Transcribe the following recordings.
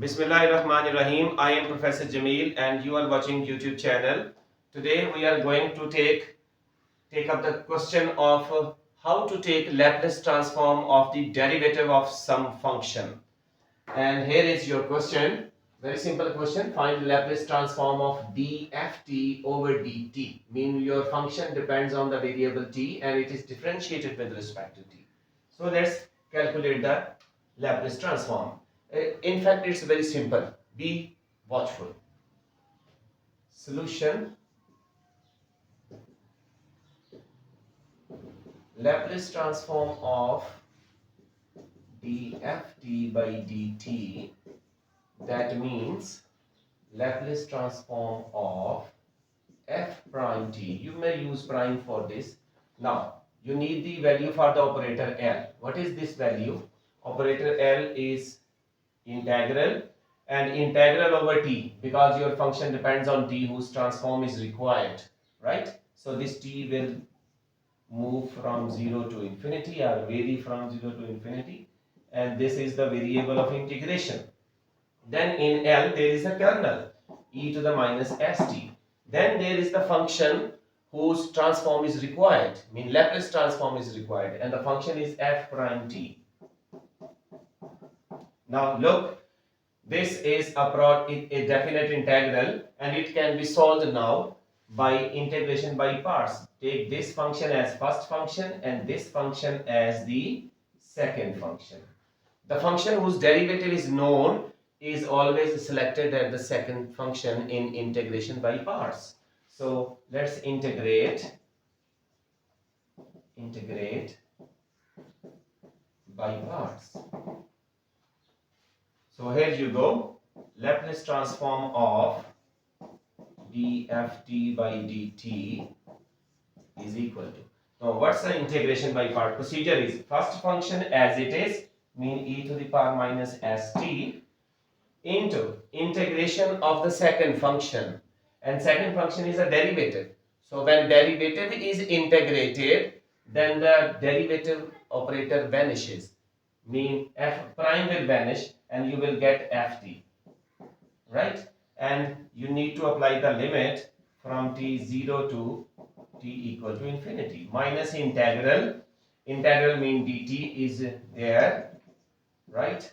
Bismillahirrahmanirrahim. I am Professor Jamil and you are watching YouTube channel. Today we are going to take up the question of how to take Laplace transform of the derivative of some function. And here is your question. Very simple question. Find Laplace transform of dft over dt. Mean your function depends on the variable t and it is differentiated with respect to t. So let's calculate the Laplace transform. In fact, it's very simple. Be watchful. Solution: Laplace transform of dft by dt. That means Laplace transform of f prime t. You may use prime for this. Now, you need the value for the operator L. What is this value? Operator L is integral and integral over t, because your function depends on t whose transform is required, right? So this t will move from 0 to infinity or vary from 0 to infinity, and this is the variable of integration. Then in L there is a kernel e to the minus st. Then there is the function whose transform is required, mean Laplace transform is required, and the function is f prime t. Now look, this is a definite integral and it can be solved now by integration by parts. Take this function as first function and this function as the second function. The function whose derivative is known is always selected as the second function in integration by parts. So let's integrate by parts. So here you go. Laplace transform of dft by dt is equal to. Now what's the integration by part? Procedure is first function as it is, mean e to the power minus st, into integration of the second function, and second function is a derivative. So when derivative is integrated, then the derivative operator vanishes, mean f prime will vanish and you will get ft, right? And you need to apply the limit from t0 to t equal to infinity. Minus integral mean dt is there, right?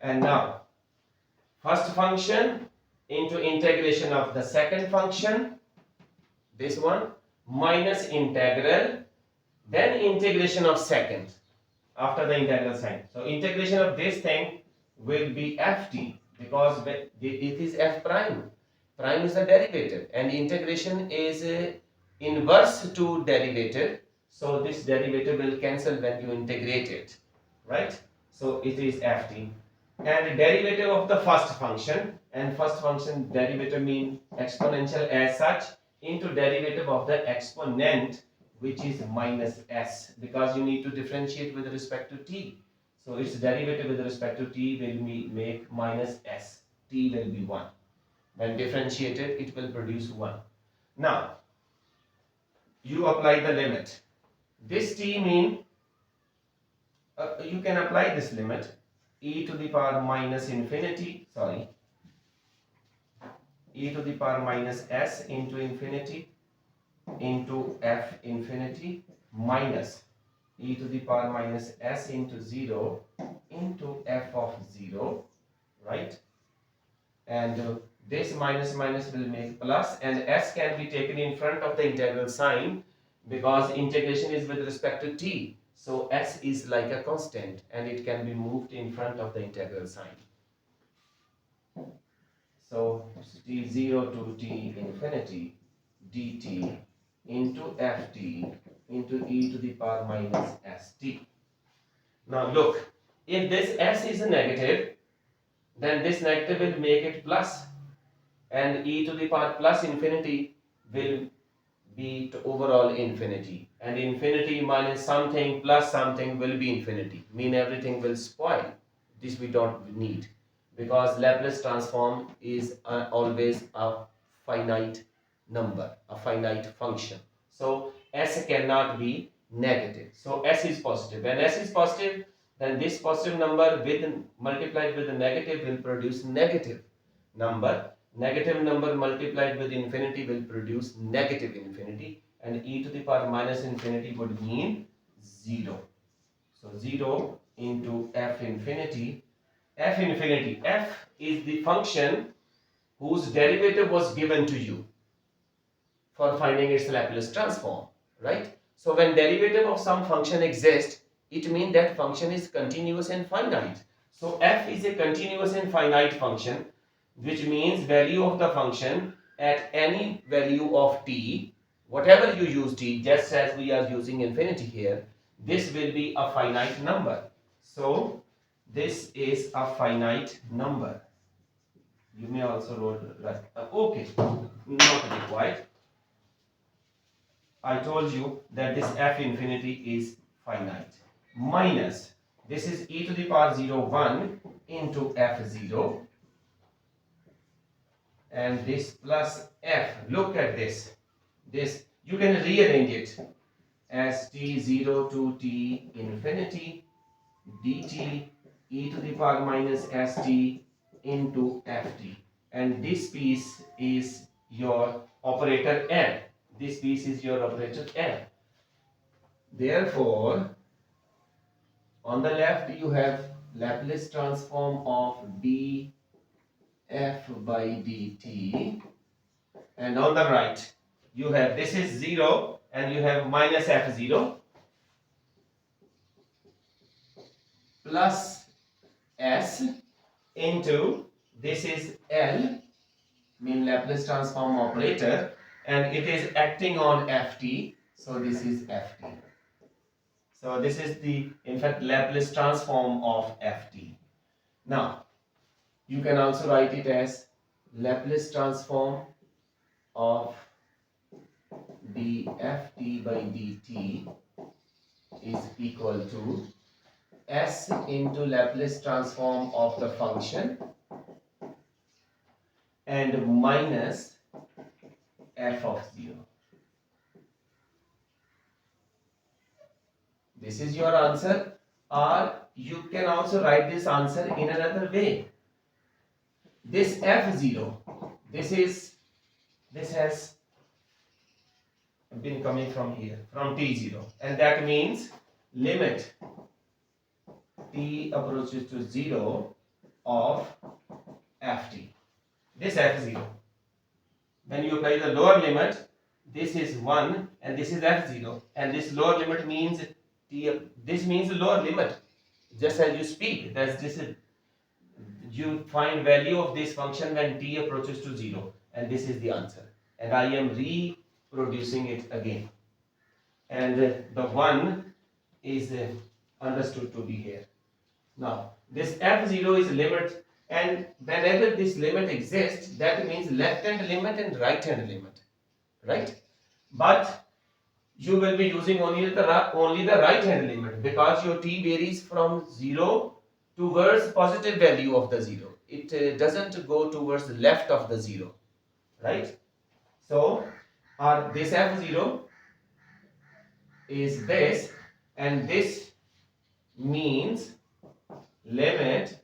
And now first function into integration of the second function, this one, minus integral, then integration of second after the integral sign. So integration of this thing will be ft, because it is f prime. Prime is the derivative and integration is inverse to derivative. So this derivative will cancel when you integrate it, right? So it is ft. And derivative of the first function, and first function derivative mean exponential as such, into derivative of the exponent, which is minus s, because you need to differentiate with respect to t. So its derivative with respect to t will make minus s. T will be 1. When differentiated, it will produce 1. Now, you apply the limit. This t mean, you can apply this limit, e to the power minus infinity, e to the power minus s into infinity into f infinity minus e to the power minus s into 0 into f of 0, right? And this minus minus will make plus, and s can be taken in front of the integral sign because integration is with respect to t. So s is like a constant and it can be moved in front of the integral sign. So t0 to t infinity dt into ft into e to the power minus st. Now look, if this s is a negative, then this negative will make it plus, and e to the power plus infinity will be to overall infinity, and infinity minus something plus something will be infinity, mean everything will spoil. This we don't need, because Laplace transform is always a finite number, a finite function. So s cannot be negative, so s is positive. When s is positive, then this positive number with multiplied with a negative will produce negative number. Negative number multiplied with infinity will produce negative infinity, and e to the power minus infinity would mean 0. So 0 into f infinity. F infinity. F is the function whose derivative was given to you for finding its Laplace transform, right? So when derivative of some function exists, it means that function is continuous and finite. So f is a continuous and finite function, which means value of the function at any value of t, whatever you use t, just as we are using infinity here, this will be a finite number. So this is a finite number. You may also write, okay, not required. I told you that this f infinity is finite. Minus, this is e to the power 0, 1 into f0. And this plus f. Look at this. This, you can rearrange it as t0 to t infinity dt e to the power minus st into ft. And this piece is your operator L. This piece is your operator L. Therefore, on the left you have Laplace transform of df by dt, and on the right you have, this is 0 and you have minus f0 plus s into, this is L, mean Laplace transform operator, and it is acting on ft, so this is ft. So this is the, in fact, Laplace transform of ft. Now, you can also write it as Laplace transform of dft by dt is equal to s into Laplace transform of the function and minus f of 0. This is your answer, or you can also write this answer in another way. This f0, this has been coming from here, from t0, and that means limit t approaches to 0 of ft. This f0. When you apply the lower limit, this is 1 and this is f0, and this lower limit means t, this means lower limit. Just as you speak, that's this is, you find value of this function when t approaches to 0, and this is the answer. And I am reproducing it again. And the 1 is understood to be here. Now, this f0 is limit, and whenever this limit exists, that means left hand limit and right hand limit, right? But you will be using only the right hand limit, because your t varies from 0 towards positive value of the 0. It doesn't go towards the left of the 0, right? So, this f0 is this, and this means limit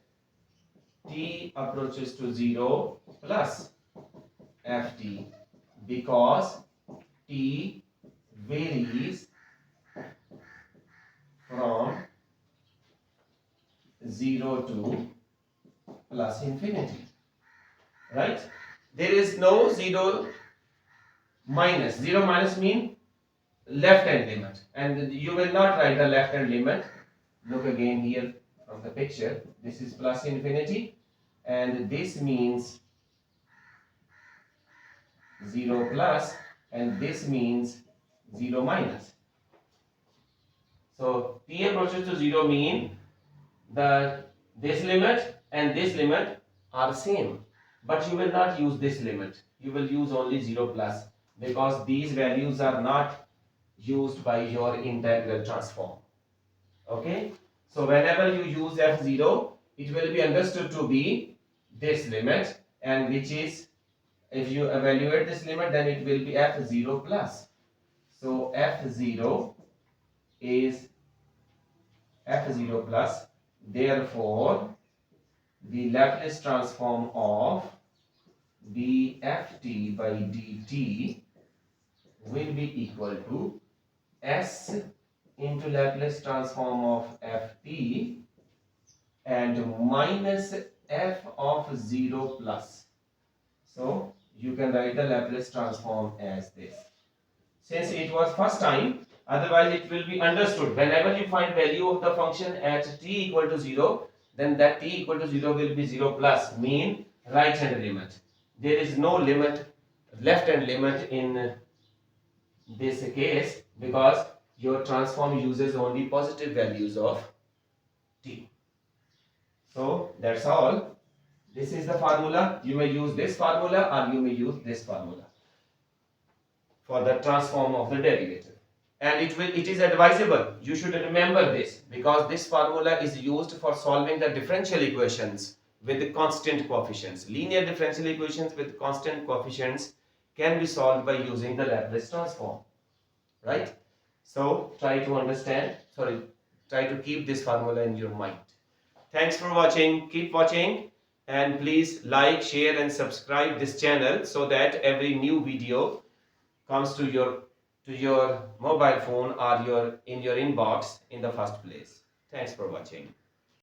t approaches to 0 plus ft, because t varies from 0 to plus infinity, right? There is no 0 minus. 0 minus mean left hand limit, and you will not write the left hand limit. Look again here from the picture. This is plus infinity, and this means 0 plus, and this means 0 minus. So t approaches to 0 mean this limit and this limit are same, but you will not use this limit. You will use only 0 plus, because these values are not used by your integral transform. Okay, so whenever you use f0, it will be understood to be this limit, and which is, if you evaluate this limit, then it will be f0 plus. So f0 is f0 plus, Therefore, the Laplace transform of dft by dt will be equal to s into Laplace transform of ft and minus f of 0 plus. So you can write the Laplace transform as this. Since it was first time, otherwise it will be understood. Whenever you find value of the function at t equal to 0, then that t equal to 0 will be 0 plus, mean right hand limit. There is no limit, left hand limit in this case, because your transform uses only positive values of t. So that's all. This is the formula. You may use this formula or you may use this formula for the transform of the derivative. And it is advisable, you should remember this, because this formula is used for solving the differential equations with constant coefficients. Linear differential equations with constant coefficients can be solved by using the Laplace transform, right? So try to keep this formula in your mind. Thanks for watching. Keep watching, and please like, share and subscribe this channel so that every new video comes to your mobile phone or in your inbox in the first place. Thanks for watching.